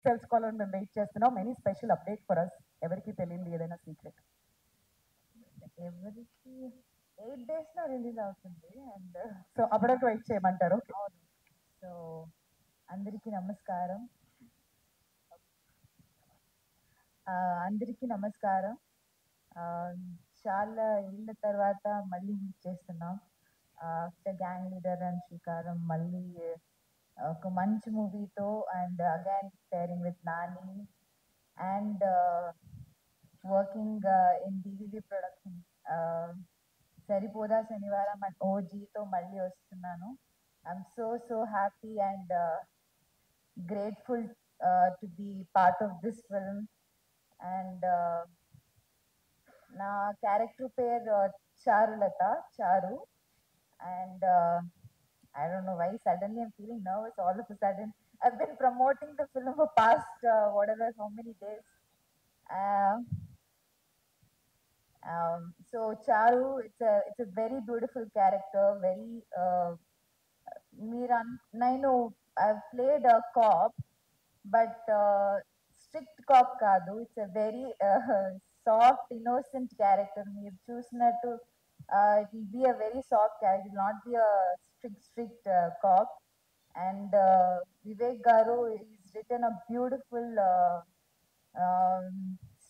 తెలుసుకోవాలని మేము వెయిట్ చేస్తున్నాం. Any special update for us? ఎవరికి తెలియదు ఏదైనా సీక్రెట్? ఎవరికి 8 days లో రిలీజ్ అవుతుంది. అండ్ సో అప్పటికి వెయిట్ చేయమంటారు. అవును. సో అందరికీ నమస్కారం. అందరికీ నమస్కారం. ఆ, చాలా ఏళ్ళ తర్వాత మళ్ళీ మీట్ చేస్తున్నాం. ఆఫ్టర్ గ్యాంగ్ లీడర్ అండ్ శ్రీకారం మళ్ళీ ఒక మంచి మూవీతో and again pairing with Nani and working in DVV production. Saripodhaa Sanivaaram and ఓజీతో మళ్ళీ వస్తున్నాను. I'm so happy and grateful to be part of this film. And నా క్యారెక్టర్ పేరు చారులత, చారు. And I don't know why suddenly I'm feeling nervous all of a sudden. I've been promoting the film for past whatever how many days. Uh, so Charu, it's a very beautiful character, very నేను I've played a cop, but strict cop కాదు. It's a very soft, innocent character. మీరు చూసినట్టు it will be a very soft character. It will not be a strict cop. And Vivek Garu has written a beautiful um,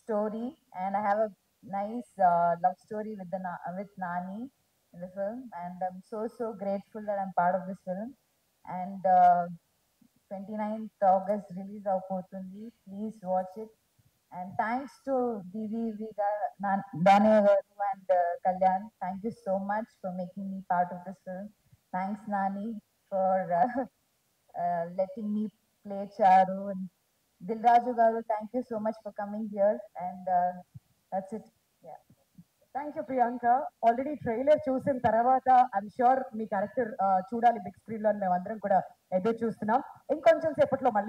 story, and I have a nice love story with Nani in the film, and I'm so grateful that I'm part of this film. And 29th August release avpotundi. Please watch it. And thanks to DVV Dane Garu and Kalyan. Thank you so much for making me part of this film. Thanks Nani for letting me play Charu. And Dilraju Garu, thank you so much for coming here. And that's it. Yeah. Thank you Priyanka. Already trailer చూసిన తర్వాత I'm sure me character చూడాలి big screen లో అని మేము అందరం కూడా ఎదురు చూస్తున్నాం. ఇంకొంచెం సేపట్లో మళ్ళీ